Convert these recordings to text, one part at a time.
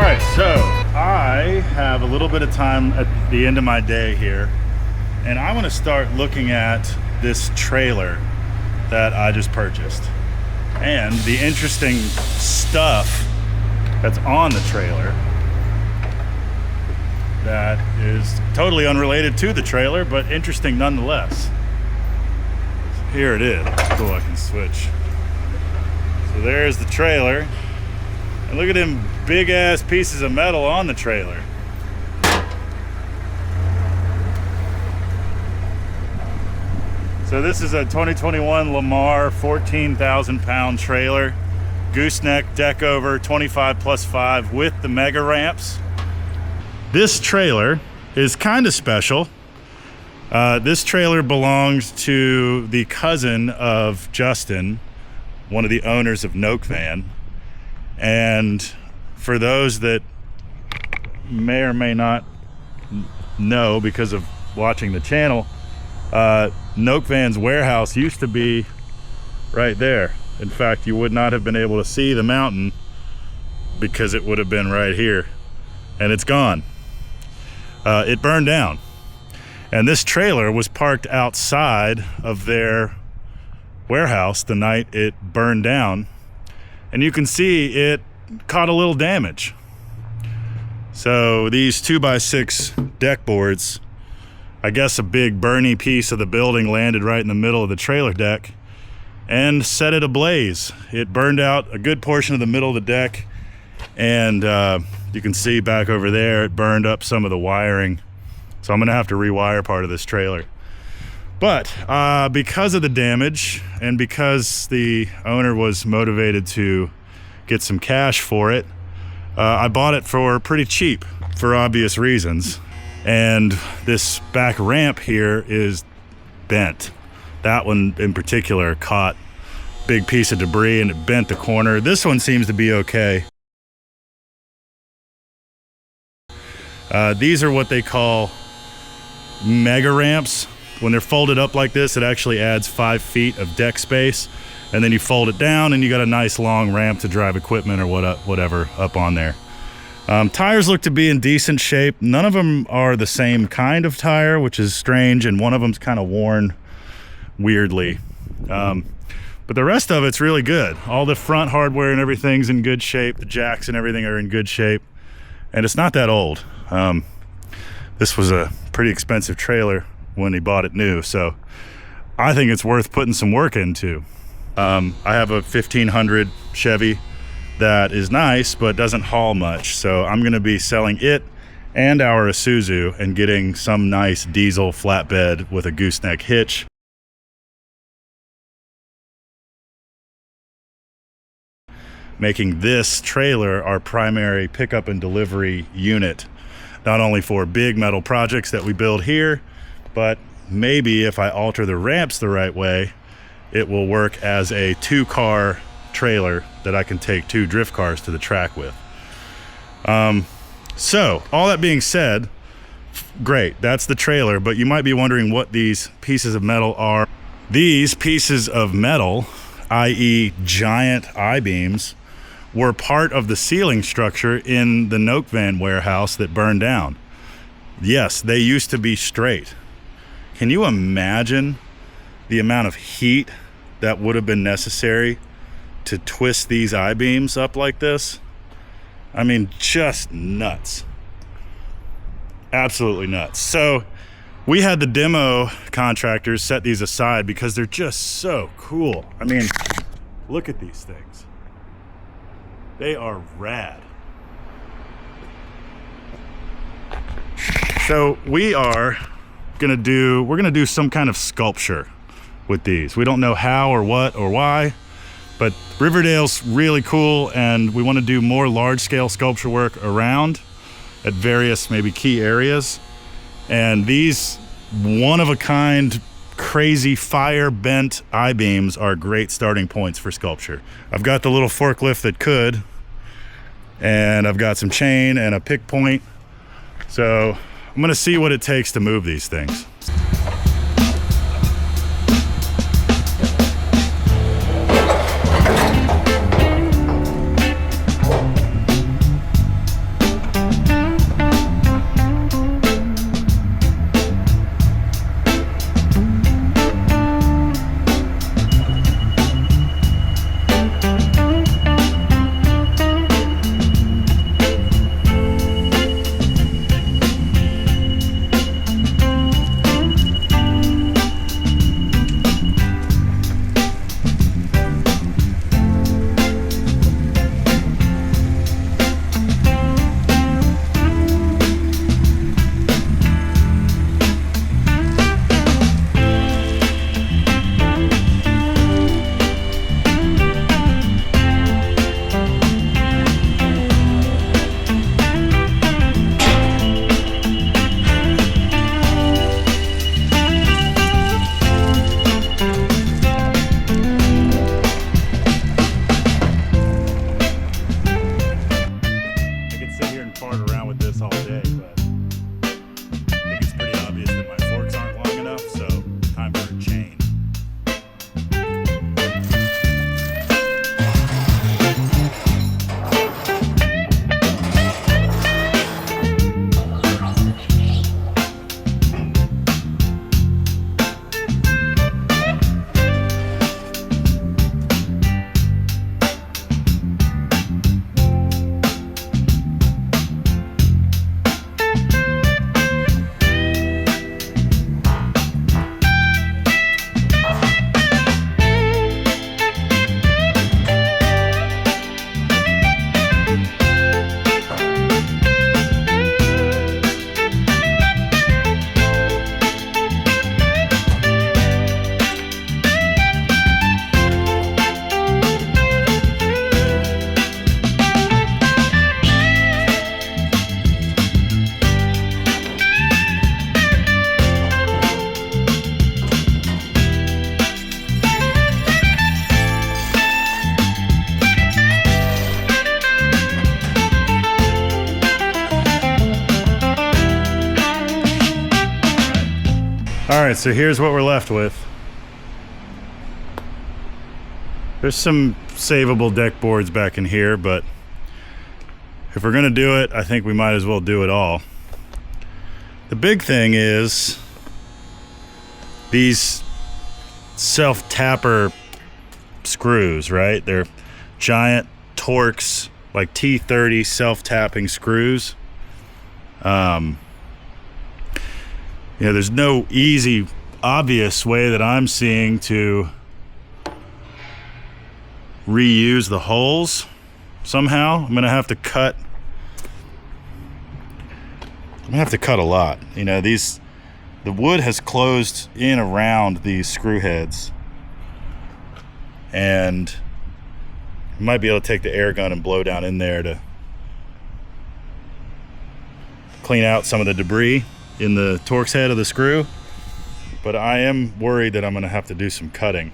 right, so I have a little bit of time at the end of my day here, and I want to start looking at this trailer that I just purchased and the interesting stuff that's on the trailer that is totally unrelated to the trailer, but interesting nonetheless. Here it is. Cool, I can switch. So there's the trailer. And look at them big ass pieces of metal on the trailer. So this is a 2021 Lamar 14,000 pound trailer. Gooseneck deck over 25+5 with the mega ramps. This trailer is kind of special. This trailer belongs to the cousin of Justin, one of the owners of Noke Van. And for those that may or may not know because of watching the channel, Noke Van's warehouse used to be right there. In fact, you would not have been able to see the mountain because it would have been right here, and it's gone. It burned down, and this trailer was parked outside of their warehouse the night it burned down, and you can see it caught a little damage. So these 2x6 deck boards, I guess a big burny piece of the building landed right in the middle of the trailer deck and set it ablaze. It burned out a good portion of the middle of the deck, and you can see back over there it burned up some of the wiring. So I'm gonna have to rewire part of this trailer. But because of the damage and because the owner was motivated to get some cash for it, I bought it for pretty cheap for obvious reasons. And this back ramp here is bent. That one in particular caught a big piece of debris and it bent the corner. This one seems to be okay. These are what they call mega ramps. When they're folded up like this, it actually adds 5 feet of deck space, and then you fold it down and you got a nice long ramp to drive equipment or whatever up on there. Tires look to be in decent shape. None of them are the same kind of tire, which is strange, and one of them's kind of worn weirdly. But the rest of it's really good. All the front hardware and everything's in good shape. The jacks and everything are in good shape, and it's not that old. This was a pretty expensive trailer when he bought it new, so I think it's worth putting some work into. I have a 1500 Chevy that is nice but doesn't haul much, so I'm going to be selling it and our Isuzu and getting some nice diesel flatbed with a gooseneck hitch. Making this trailer our primary pickup and delivery unit, not only for big metal projects that we build here, but maybe if I alter the ramps the right way, it will work as a 2-car trailer that I can take 2 drift cars to the track with. So all that being said, great, that's the trailer, but you might be wondering what these pieces of metal are. These pieces of metal, i.e. giant I-beams, were part of the ceiling structure in the Noke Van warehouse that burned down. Yes, they used to be straight. Can you imagine the amount of heat that would have been necessary to twist these I-beams up like this? I mean, just nuts. Absolutely nuts. So we had the demo contractors set these aside because they're just so cool. I mean, look at these things. They are rad. So we're gonna do some kind of sculpture with these. We don't know how or what or why, but Riverdale's really cool, and we want to do more large-scale sculpture work around at various maybe key areas. And these one-of-a-kind, crazy fire-bent I-beams are great starting points for sculpture. I've got the little forklift that could, and I've got some chain and a pick point. So I'm gonna see what it takes to move these things. All right, so here's what we're left with. There's some savable deck boards back in here, but if we're gonna do it, I think we might as well do it all. The big thing is these self-tapper screws, right? They're giant Torx, like T30 self-tapping screws. You know, there's no easy, obvious way that I'm seeing to reuse the holes somehow. I'm gonna have to cut a lot. You know, the wood has closed in around these screw heads, and you might be able to take the air gun and blow down in there to clean out some of the debris in the Torx head of the screw. But I am worried that I'm gonna have to do some cutting.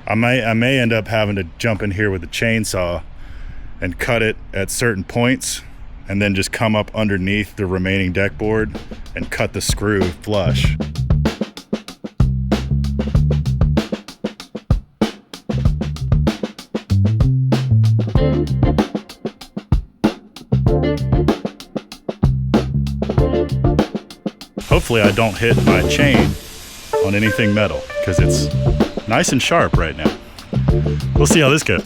I may end up having to jump in here with a chainsaw and cut it at certain points, and then just come up underneath the remaining deck board and cut the screw flush. Hopefully I don't hit my chain on anything metal, because it's nice and sharp right now. We'll see how this goes.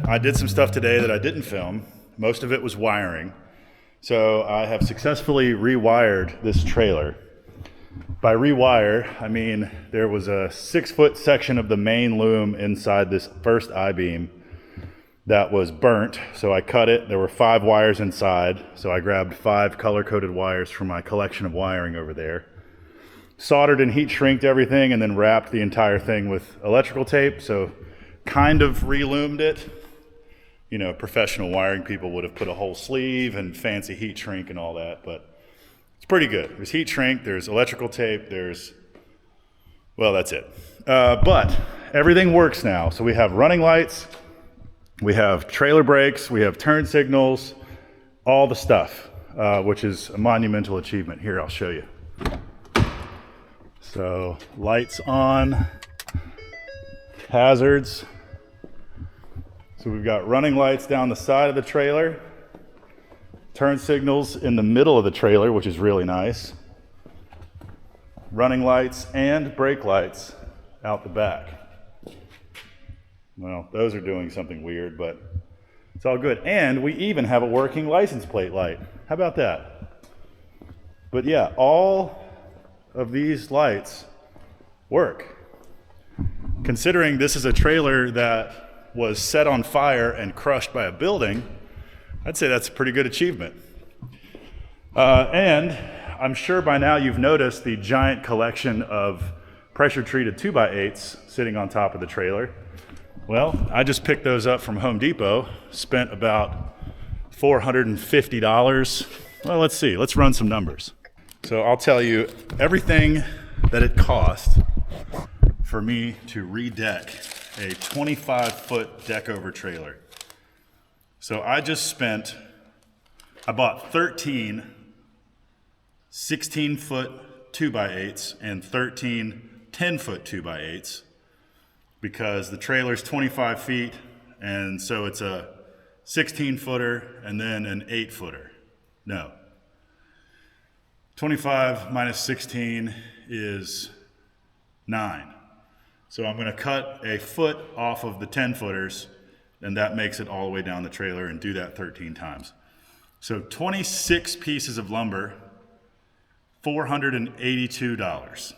I did some stuff today that I didn't film. Most of it was wiring. So I have successfully rewired this trailer. By rewire, I mean there was a 6-foot section of the main loom inside this first I-beam that was burnt. So I cut it. There were 5 wires inside. So I grabbed 5 color-coded wires from my collection of wiring over there. Soldered and heat shrinked everything, and then wrapped the entire thing with electrical tape. So kind of reloomed it. You know, professional wiring people would have put a whole sleeve and fancy heat shrink and all that, but it's pretty good. There's heat shrink, there's electrical tape, well, that's it. But everything works now. So we have running lights, we have trailer brakes, we have turn signals, all the stuff, which is a monumental achievement. Here, I'll show you. So lights on, hazards. So we've got running lights down the side of the trailer, turn signals in the middle of the trailer, which is really nice, running lights and brake lights out the back. Well, those are doing something weird, but it's all good. And we even have a working license plate light. How about that? But yeah, all of these lights work. Considering this is a trailer that was set on fire and crushed by a building, I'd say that's a pretty good achievement. And I'm sure by now you've noticed the giant collection of pressure-treated 2x8s sitting on top of the trailer. Well, I just picked those up from Home Depot, spent about $450. Well, let's see, let's run some numbers. So I'll tell you everything that it cost for me to redeck a 25-foot deck over trailer. So I bought 13 16-foot 2x8s and 13 10-foot 2x8s because the trailer's 25 feet, and so it's a 16-footer and then an 8-footer. No. 25 minus 16 is 9. So I'm gonna cut a foot off of the 10-footers, and that makes it all the way down the trailer, and do that 13 times. So 26 pieces of lumber, $482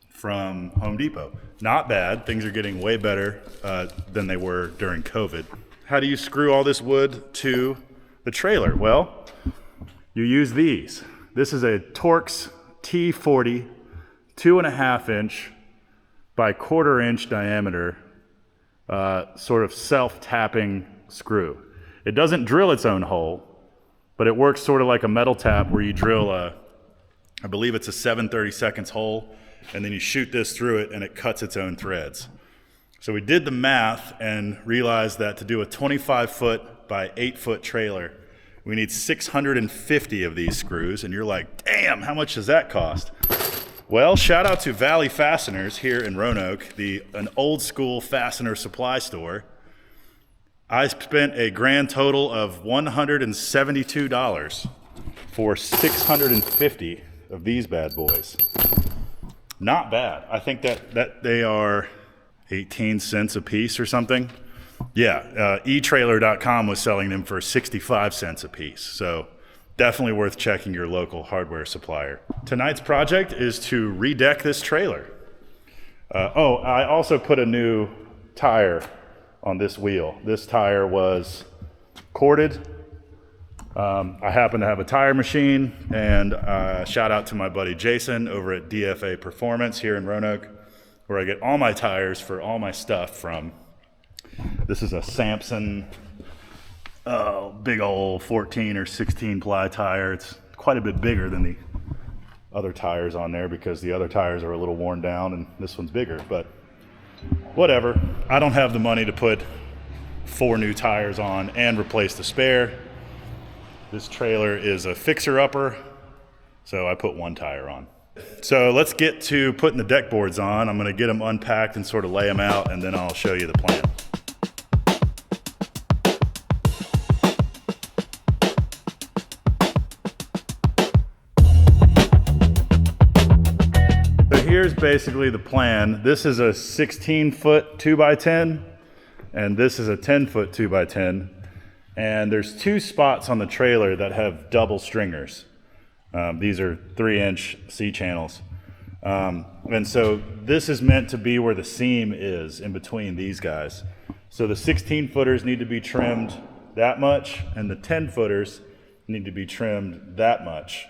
from Home Depot. Not bad. Things are getting way better than they were during COVID. How do you screw all this wood to the trailer? Well, you use these. This is a Torx T40 2.5 inch by 1/4 inch diameter sort of self-tapping screw. It doesn't drill its own hole, but it works sort of like a metal tap where you drill I believe it's a 7/32 hole, and then you shoot this through it and it cuts its own threads. So we did the math and realized that to do a 25-foot by 8-foot trailer, we need 650 of these screws, and you're like, damn, how much does that cost? Well, shout out to Valley Fasteners here in Roanoke, an old school fastener supply store. I spent a grand total of $172 for 650 of these bad boys. Not bad. I think that they are 18 cents a piece or something. Yeah, eTrailer.com was selling them for 65 cents a piece. So definitely worth checking your local hardware supplier. Tonight's project is to redeck this trailer. I also put a new tire on this wheel. This tire was corded. I happen to have a tire machine, and shout out to my buddy Jason over at DFA Performance here in Roanoke, where I get all my tires for all my stuff from. This is a Samson big old 14 or 16 ply tire. It's quite a bit bigger than the other tires on there because the other tires are a little worn down and this one's bigger, but whatever. I don't have the money to put 4 new tires on and replace the spare. This trailer is a fixer-upper, so I put 1 tire on. So let's get to putting the deck boards on. I'm gonna get them unpacked and sort of lay them out, and then I'll show you the plan. So here's basically the plan. This is a 16-foot 2x10, and this is a 10-foot 2x10. And there's 2 spots on the trailer that have double stringers. These are 3-inch C-channels. And so this is meant to be where the seam is in between these guys. So the 16-footers need to be trimmed that much, and the 10-footers need to be trimmed that much.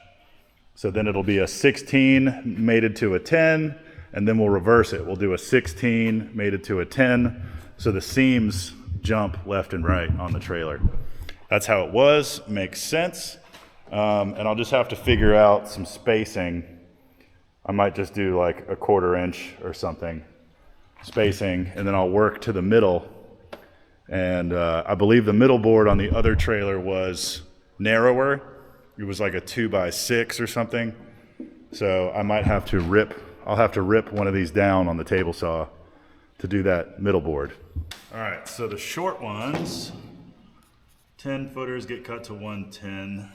So then it'll be a 16 mated to a 10, and then we'll reverse it. We'll do a 16 mated to a 10, so the seams jump left and right on the trailer. That's how it was, makes sense. And I'll just have to figure out some spacing. I might just do like a 1/4 inch or something spacing, and then I'll work to the middle. And I believe the middle board on the other trailer was narrower. It was like a 2x6 or something. So I might have to I'll have to rip one of these down on the table saw to do that middle board. All right, so the short ones, 10-footers get cut to 110,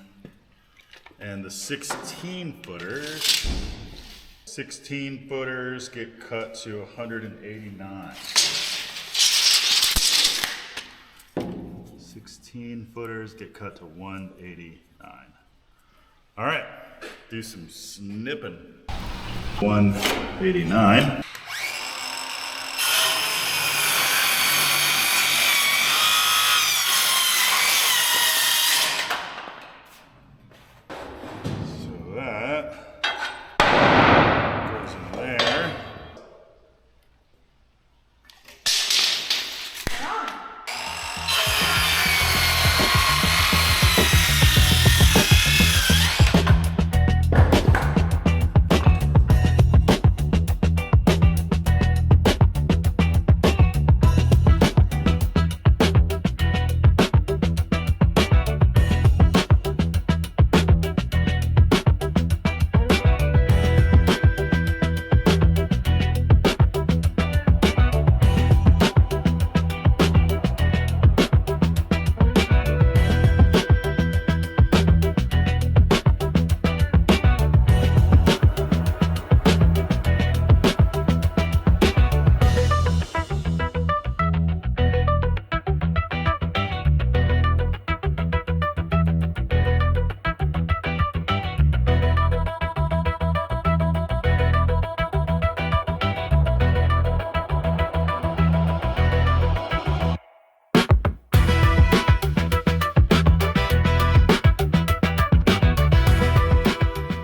and the 16-footers get cut to 189. 16-footers get cut to 189. All right, do some snipping. 189.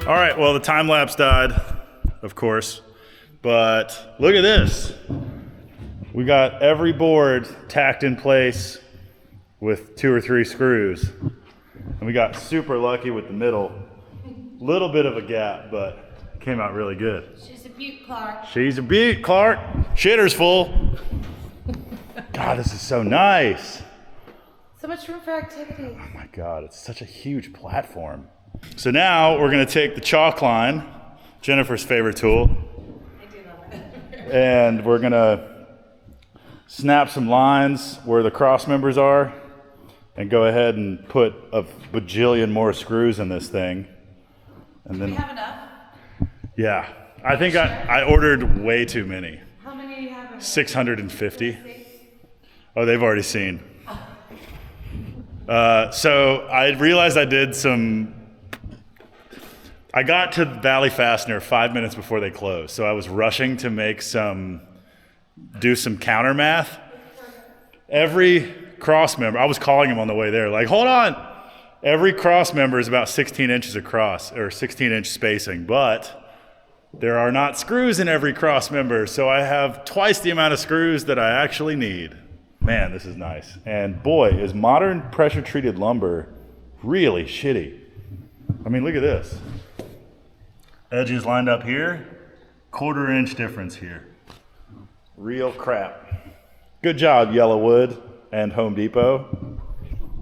All right, well, the time lapse died, of course, but look at this. We got every board tacked in place with 2 or 3 screws. And we got super lucky with the middle. Little bit of a gap, but came out really good. She's a beaut, Clark. She's a beaut, Clark. Shitter's full. God, this is so nice. So much room for activity. Oh my God, it's such a huge platform. So now we're gonna take the chalk line, Jennifer's favorite tool, I do love it. and we're gonna snap some lines where the cross members are and go ahead and put a bajillion more screws in this thing. And Do then, we have enough? yeah, I think I ordered way too many. How many do you have? 650. Oh, they've already seen. So I realized I got to Valley Fastener 5 minutes before they closed, so I was rushing to do some counter math. Every cross member, I was calling him on the way there, like, hold on. Every cross member is about 16 inches across, or 16-inch spacing, but there are not screws in every cross member, so I have twice the amount of screws that I actually need. Man, this is nice. And boy, is modern pressure-treated lumber really shitty. I mean, look at this. Edges lined up here, 1/4 inch difference here. Real crap. Good job, Yellowwood and Home Depot.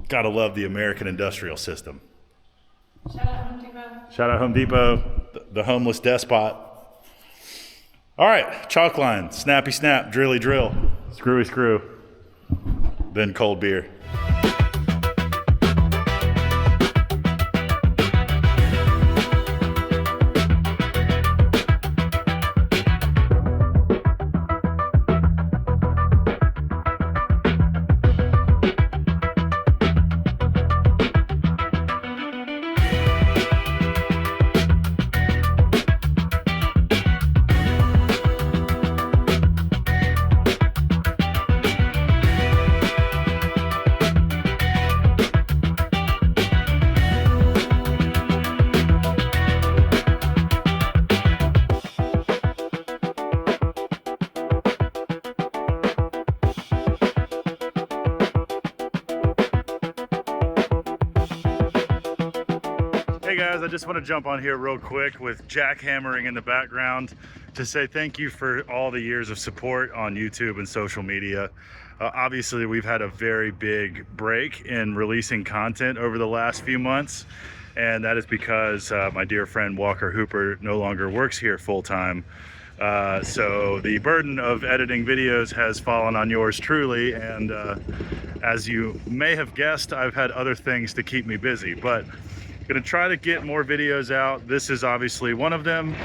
Gotta love the American industrial system. Shout out Home Depot. Shout out Home Depot, the homeless despot. All right, chalk line, snappy snap, drilly drill, screwy screw, then cold beer. Hey guys, I just want to jump on here real quick with jackhammering in the background to say thank you for all the years of support on YouTube and social media. Obviously, we've had a very big break in releasing content over the last few months, and that is because my dear friend Walker Hooper no longer works here full-time. So the burden of editing videos has fallen on yours truly, and as you may have guessed, I've had other things to keep me busy, but gonna try to get more videos out. This is obviously one of them,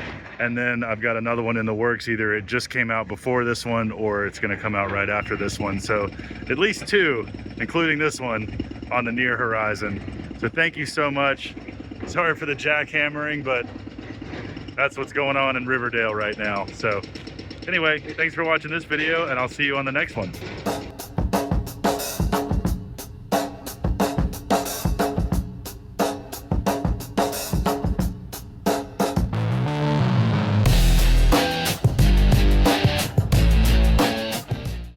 and then I've got another one in the works. Either it just came out before this one or it's gonna come out right after this one. So at least 2, including this one, on the near horizon. So thank you so much. Sorry for the jackhammering, but that's what's going on in Riverdale right now. So anyway, thanks for watching this video, and I'll see you on the next one.